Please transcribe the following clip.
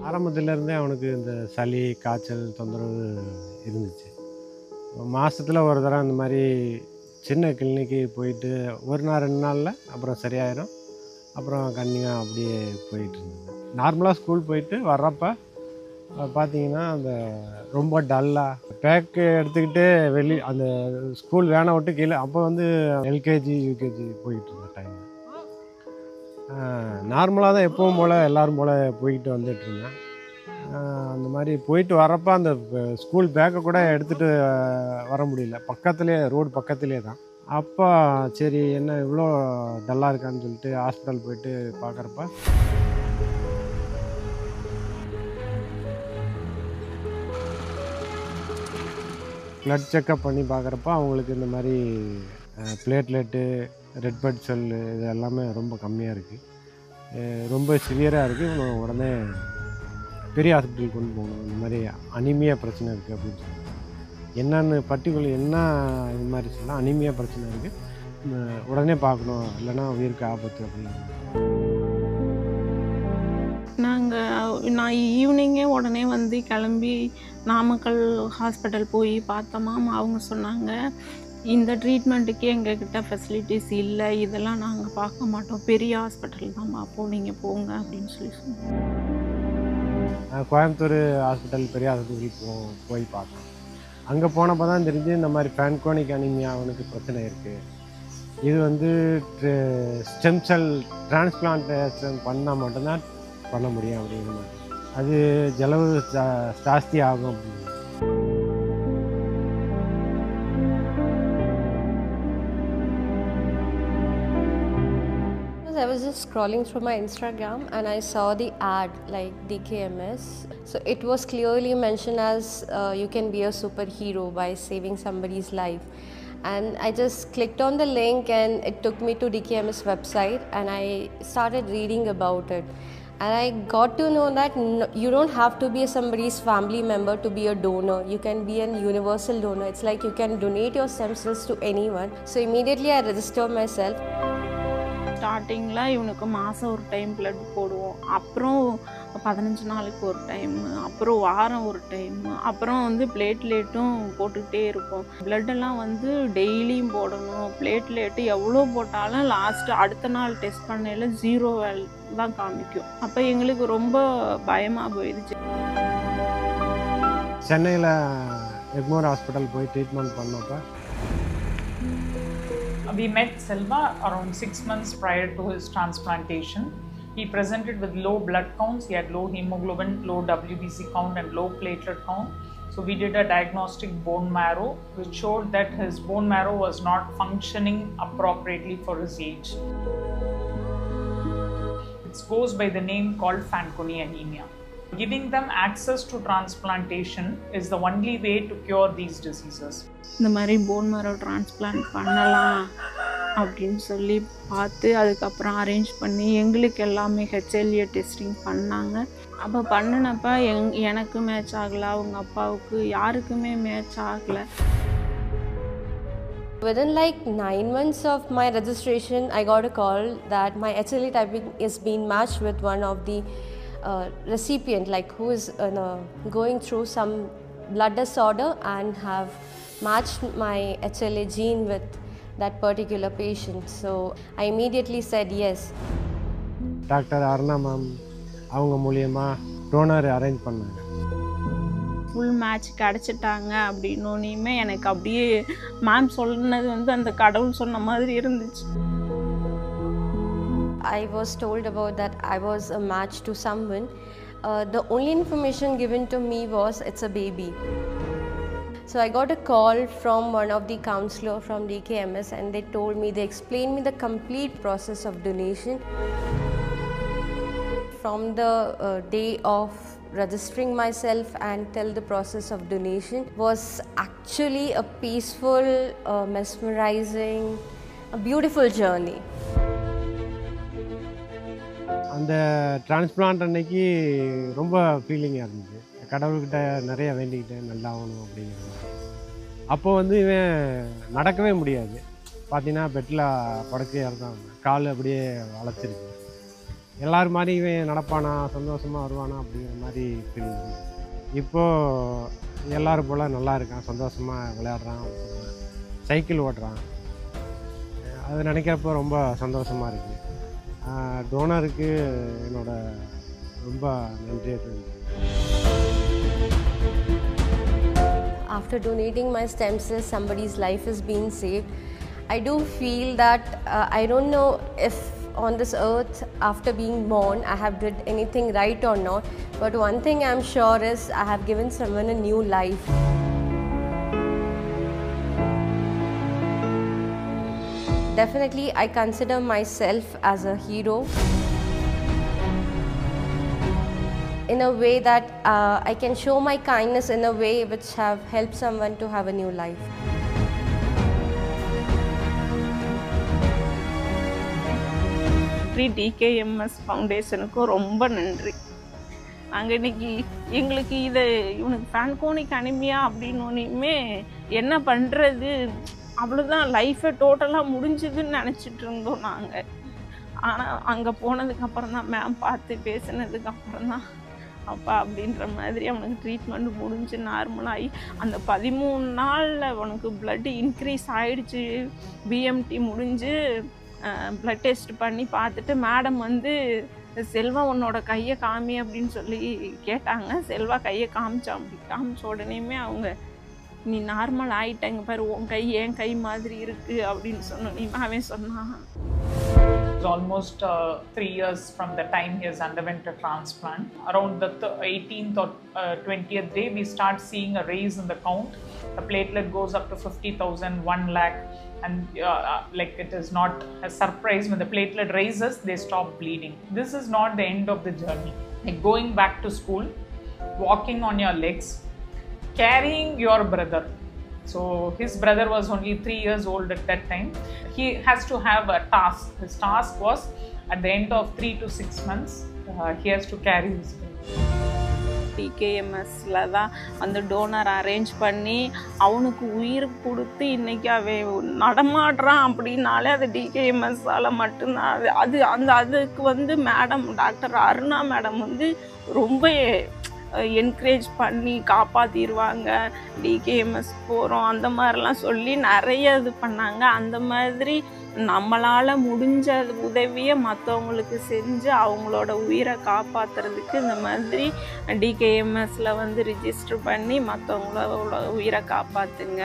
ஆரம்பத்திலேருந்தே அவனுக்கு இந்த சளி, காய்ச்சல் தொந்தரவு இருந்துச்சு. மாசத்துல ஒரு தடவ இந்த மாரி சின்ன கிளினிக்கு போயிட்டு 1 நாள் 2 நாள்ல அப்புறம் சரியாயிரும். அப்புறம் கன்டினியூவா அப்படியே போயிட்டுருந்தது. நார்மலா ஸ்கூல் போயிட்டு வர்றப்ப பார்த்தீங்கன்னா, அந்த ரொம்ப டல்லா பேக்கு எடுத்துக்கிட்டு அந்த ஸ்கூல் வேனை விட்டு கீழ அப்போ வந்து எல்கேஜி, யூகேஜி போயிட்டுருந்த டைம். நார்மலா தான் எப்பவும் போல எல்லாரும் போல போயிட்டு வந்துட்டுருந்தேன். அந்த மாரி போயிட்டு வர்றப்ப அந்த ஸ்கூல் பேக்க கூட எடுத்துட்டு வர முடியல. பக்கத்திலேயே ரோடு பக்கத்திலேயே தான். அப்போ சரி என்ன இவ்வளோ டல்லா இருக்கான்னு சொல்லிட்டு ஹாஸ்பிட்டல் போயிட்டு பார்க்குறப்ப ப்ளட் செக்கப் பண்ணி பார்க்குறப்ப அவங்களுக்கு இந்த மாரி பிளேட்லெட்டு, ரெட் பிளட் செல்லு இது எல்லாமே ரொம்ப கம்மியா இருக்குது. ரொம்ப சிவியரா இருக்குது. இவனை உடனே பெரிய ஹாஸ்பிட்டலுக்கு கொண்டு போகணும். இந்த மாதிரி அனீமியா பிரச்சனை இருக்குது அப்படின்னு சொன்னாங்க. என்னென்னு பர்ட்டிகுலர் என்ன இது மாதிரி சொன்னால் அனீமியா பிரச்சனை இருக்குது, உடனே பார்க்கணும் இல்லைன்னா உயிருக்கு ஆபத்து அப்படின்னு. நான் ஈவினிங்கே உடனே வந்து கிளம்பி நாமக்கல் ஹாஸ்பிட்டல் போய் பார்த்தோமா. அவங்க சொன்னாங்க, இந்த ட்ரீட்மெண்ட்டுக்கே எங்ககிட்ட ஃபெசிலிட்டிஸ் இல்லை, இதெல்லாம் நாங்கள் பார்க்க மாட்டோம், பெரிய ஹாஸ்பிட்டல் தான் பார்ப்போம், நீங்கள் போங்க அப்படின்னு சொல்லி சொன்னாங்க. கோயம்புத்தூர் ஹாஸ்பிட்டல் பெரிய ஹாஸ்பிட்டல் போய் பார்த்தோம். அங்கே போனப்போ தான் தெரிஞ்சு இந்த மாதிரி பான்கோனிக் அனீமியா அவனுக்கு பிரச்சனை இருக்குது. இது வந்து ஸ்டெம் செல் டிரான்ஸ்பிளான்டேஷன் பண்ணால் மட்டும்தான் பண்ண முடியும் அப்படிங்கிற மாதிரி. அது செலவு ஜாஸ்தி ஆகும் அப்படின்னு. I was just scrolling through my Instagram and I saw the ad like DKMS. So it was clearly mentioned as you can be a superhero by saving somebody's life. And I just clicked on the link and it took me to DKMS website and I started reading about it. And I got to know that you don't have to be somebody's family member to be a donor. You can be a universal donor. It's like you can donate your stem cells to anyone. So immediately I registered myself. ஸ்டார்டிங்கில் இவனுக்கு மாதம் ஒரு time blood போடுவோம், அப்புறம் 15 நாளுக்கு ஒரு time, அப்புறம் வாரம் ஒரு டைமு, அப்புறம் வந்து பிளேட்லெட்டும் போட்டுக்கிட்டே இருப்போம். பிளட்டெல்லாம் வந்து டெய்லியும் போடணும். பிளேட்லெட்டு எவ்வளோ போட்டாலும் லாஸ்ட்டு அடுத்த நாள் டெஸ்ட் பண்ணையில் 0 தான் காமிக்கும். அப்போ எங்களுக்கு ரொம்ப பயமாக போயிடுச்சு. சென்னையில் எக்மோர் ஹாஸ்பிட்டல் போய் ட்ரீட்மெண்ட் பண்ணப்போ we met Selva around 6 months prior to his transplantation. He presented with low blood counts. He had low hemoglobin, low WBC count and low platelet count. So we did a diagnostic bone marrow which showed that his bone marrow was not functioning appropriately for his age. It goes by the name called Fanconi anemia. Giving them access to transplantation is the only way to cure these diseases. இந்த மாதிரி phone மேரோ transplant பண்ணலாம் அப்படின்னு சொல்லி பார்த்து அதுக்கப்புறம் arrange பண்ணி எங்களுக்கு எல்லாமே ஹெச்எல்ஏ டெஸ்டிங் பண்ணாங்க. அப்போ பண்ணினப்ப எனக்கு மேட்ச் ஆகலை, அவங்க அப்பாவுக்கு யாருக்குமே மேட்ச் ஆகலை. Within like 9 months of my registration, I got a call that my HLA typing is being matched with one of the recipient, like who is going through some blood disorder and have matched my HLA gene with that particular patient. So I immediately said yes. Doctor Aruna ma'am அவங்க மூலியமாக donor arrange பண்ணாங்க. Full match கிடச்சிட்டாங்க அப்படின்னோனையுமே எனக்கு அப்படியே ma'am சொன்னது வந்து அந்த கடவுள் சொன்ன மாதிரி இருந்துச்சு. I was told about that I was a match to someone. The only information given to me was it's a baby. So I got a call from one of the counselor from DKMS and they told me, they explained me the complete process of donation. From the day of registering myself and till the process of donation was actually a peaceful, mesmerizing, a beautiful journey. அந்த transplant அன்னைக்கு ரொம்ப ஃபீலிங்காக இருந்துச்சு. கடவுள்கிட்ட நிறைய வேண்டிக்கிட்டேன் நல்லா ஆகணும் அப்படிங்கிறது. அப்போ வந்து இவன் நடக்கவே முடியாது. பார்த்தீங்கன்னா பெட்டில் படுக்கையாக இருந்தான், கால் அப்படியே வளைச்சிருக்கு. எல்லோரும் மாதிரி இவன் நடப்பானா, சந்தோஷமாக வருவானா அப்படிங்கிற மாதிரி ஃபீல் இருந்துச்சு. இப்போது எல்லோரும் போல் நல்லா இருக்கான், சந்தோஷமாக விளையாடுறான், சைக்கிள் ஓட்டுறான். அது நினைக்கிறப்போ ரொம்ப சந்தோஷமாக இருக்குது. டோனருக்கு என்னோட ரொம்ப நன்றியை தெரிவிக்கிறேன். After donating my stem cells, somebody's life is being saved. I do feel that I don't know if on this earth after being born I have did anything right or not, but one thing I'm sure is I have given someone a new life. Definitely I consider myself as a hero in a way that I can show my kindness in a way which have helped someone to have a new life. DKMS ஃபவுண்டேஷனுக்கும் ரொம்ப நன்றி. நாங்கள் இன்னைக்கு எங்களுக்கு இவனுக்கு ஃபேன்கோனிக் anaemia அப்படின்னோனையுமே என்ன பண்ணுறது, அவ்வளோதான், லைஃபை டோட்டலாக முடிஞ்சுதுன்னு நினச்சிட்டு இருந்தோம் நாங்கள். ஆனால் அங்கே போனதுக்கப்புறம் தான், மேம் பார்த்து பேசினதுக்கப்புறம் தான் அப்பா அப்படின்ற மாதிரி அவனுக்கு ட்ரீட்மெண்ட் முடிஞ்சு நார்மலாகி அந்த 13 நாளில் அவனுக்கு ப்ளட்டு இன்க்ரீஸ் ஆகிடுச்சு. பிஎம்டி முடிஞ்சு ப்ளட் டெஸ்ட் பண்ணி பார்த்துட்டு மேடம் வந்து செல்வா உன்னோட கையை காமி அப்படின்னு சொல்லி கேட்டாங்க. செல்வா கையை காமிச்சான். அப்படி காமிச்ச உடனேயுமே அவங்க நீ நார்மல் ஆகிட்டேங்க பாரு, உன் கை என் கை மாதிரி இருக்குது அப்படின்னு சொன்னோன்னே அவன் சொன்னான். It's almost 3 years from the time he has underwent a transplant. Around the 18th or 20th day, we start seeing a raise in the count. The platelet goes up to 50,000, 1 lakh, and like it is not a surprise when the platelet raises, they stop bleeding. This is not the end of the journey. Like going back to school, walking on your legs, carrying your brother. So his brother was only 3 years old at that time. He has to have a task. His task was at the end of 3 to 6 months, he has to carry his brother. DKMSல தான் அந்த donor arrange பண்ணி அவனுக்கு உயிர் கொடுத்து இன்றைக்கி அவன் நடமாடுறான் அப்படின்னாலே அது DKMSால் மட்டும்தான். அதுக்கு வந்து மேடம், டாக்டர் அருணா மேடம் வந்து ரொம்ப என்கரேஜ் பண்ணி காப்பாற்றிடுவாங்க. DKMS போகிறோம் அந்த மாதிரிலாம் சொல்லி நிறைய இது பண்ணாங்க. அந்த மாதிரி நம்மளால் முடிஞ்ச உதவியை மற்றவங்களுக்கு செஞ்சு அவங்களோட உயிரை காப்பாற்றுறதுக்கு இந்த மாதிரி DKMSல வந்து ரிஜிஸ்டர் பண்ணி மற்றவங்களோட உயிரை காப்பாற்றுங்க.